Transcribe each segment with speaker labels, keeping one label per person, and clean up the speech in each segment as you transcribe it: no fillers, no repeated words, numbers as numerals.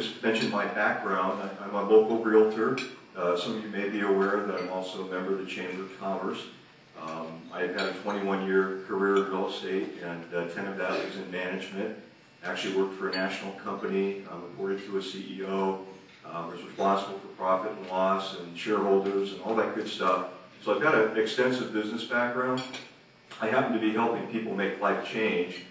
Speaker 1: just mention my background. I'm a local realtor. Some of you may be aware that I'm also a member of the Chamber of Commerce. I've had a 21-year career in real estate, and 10 of that was in management. Actually worked for a national company, reported to a CEO, was responsible for profit and loss and shareholders and all that good stuff. So I've got an extensive business background. I happen to be helping people make life change.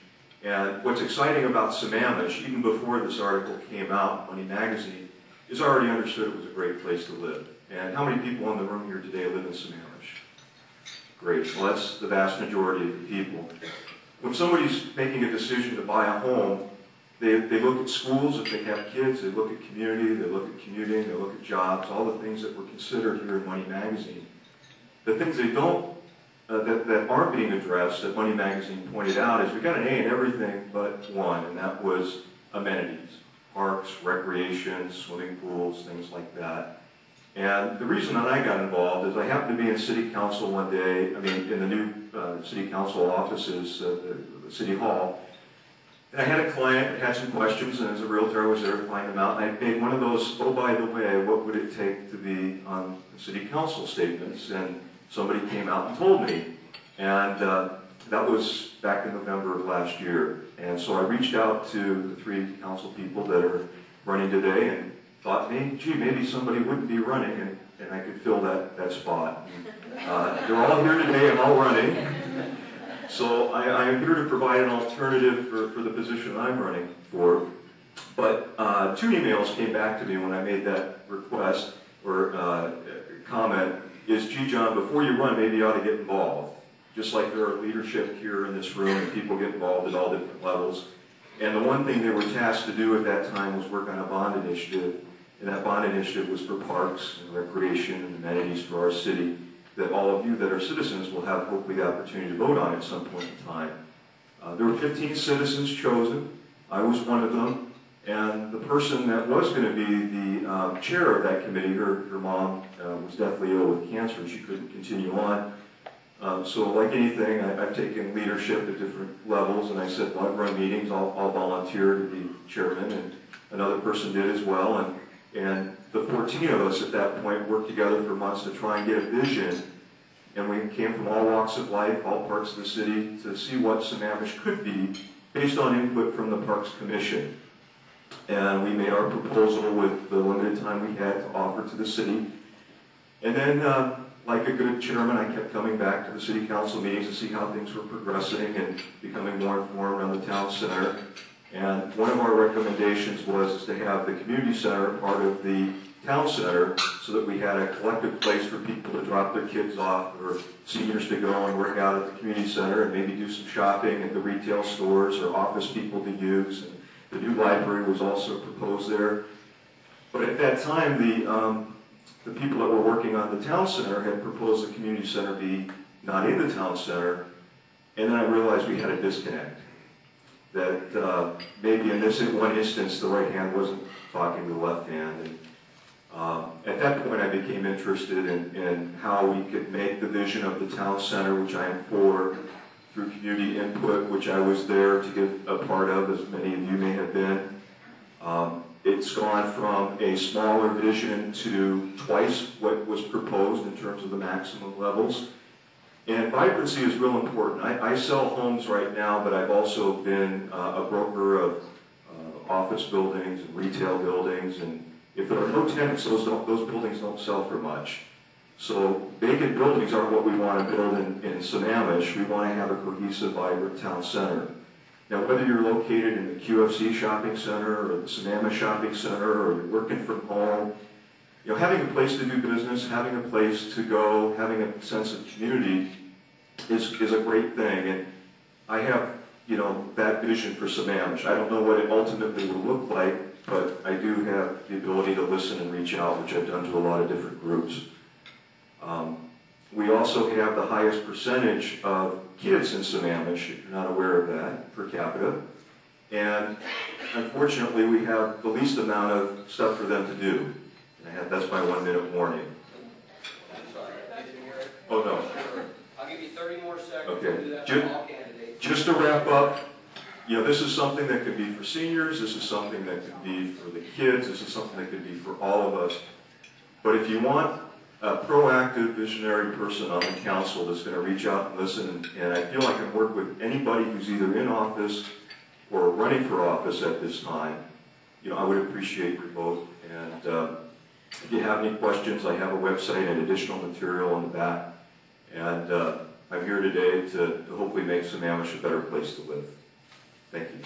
Speaker 1: And what's exciting about Sammamish, even before this article came out in Money Magazine, is I already understood it was a great place to live. And how many people in the room here today live in Sammamish? Great. Well, that's the vast majority of the people. When somebody's making a decision to buy a home, they look at schools if they have kids, they look at community, they look at commuting, they look at jobs, all the things that were considered here in Money Magazine. The things they don't, that aren't being addressed, that Money Magazine pointed out, is we got an A in everything but one, and that was amenities. Parks, recreation, swimming pools, things like that. And the reason that I got involved is I happened to be in City Council one day, in the new City Council offices, the City Hall, and I had a client that had some questions, and as a realtor I was there to find them out, and I made one of those, oh by the way, what would it take to be on the City Council statements, and somebody came out and told me, and that was back in November of last year. And so I reached out to the 3 council people that are running today and thought, gee, maybe somebody wouldn't be running and I could fill that spot. They're all here today and all running. So I am here to provide an alternative for the position I'm running for. But 2 emails came back to me when I made that request or comment is, gee, John, before you run, maybe you ought to get involved. Just like there are leadership here in this room and people get involved at all different levels. And the one thing they were tasked to do at that time was work on a bond initiative. And that bond initiative was for parks and recreation and amenities for our city that all of you that are citizens will have hopefully the opportunity to vote on at some point in time. There were 15 citizens chosen. I was one of them. And the person that was going to be the chair of that committee, her mom was deathly ill with cancer and she couldn't continue on. So like anything, I've taken leadership at different levels, and I said, well, I've run meetings, I'll volunteer to be chairman, and another person did as well. And the 14 of us at that point worked together for months to try and get a vision. And we came from all walks of life, all parts of the city, to see what Sammamish could be based on input from the Parks Commission. And we made our proposal with the limited time we had to offer to the city. And then, like a good chairman, I kept coming back to the city council meetings to see how things were progressing and becoming more informed around the town center. And one of our recommendations was to have the community center part of the town center so that we had a collective place for people to drop their kids off or seniors to go and work out at the community center and maybe do some shopping at the retail stores or office people to use. And the new library was also proposed there. But at that time, the people that were working on the town center had proposed the community center be not in the town center, and then I realized we had a disconnect. That maybe in this one instance, the right hand wasn't talking to the left hand. And at that point, I became interested in how we could make the vision of the town center, which I am for, through community input, which I was there to get a part of, as many of you may have been. It's gone from a smaller vision to twice what was proposed in terms of the maximum levels. And vibrancy is real important. I sell homes right now, but I've also been a broker of office buildings and retail buildings. And if there are no tenants, those buildings don't sell for much. So vacant buildings are what we want to build in Sammamish. We want to have a cohesive, vibrant town center. Now, whether you're located in the QFC shopping center or the Sammamish shopping center or you're working from home, having a place to do business, having a place to go, having a sense of community is a great thing. And I have, that vision for Sammamish. I don't know what it ultimately will look like, but I do have the ability to listen and reach out, which I've done to a lot of different groups. We also have the highest percentage of kids in Sammamish, if you're not aware of that, per capita. And unfortunately, we have the least amount of stuff for them to do. And that's my 1-minute warning.
Speaker 2: I'm sorry, I didn't hear it.
Speaker 1: Oh, no.
Speaker 2: I'll give you 30 more seconds
Speaker 1: Okay.
Speaker 2: to do that for all candidates.
Speaker 1: Just to wrap up, you know, this is something that could be for seniors, this is something that could be for the kids, this is something that could be for all of us. But if you want a proactive, visionary person on the council that's going to reach out and listen, and I feel I can work with anybody who's either in office or running for office at this time, you know, I would appreciate your vote. And if you have any questions, I have a website and additional material on the back. And I'm here today to hopefully make Sammamish a better place to live. Thank you.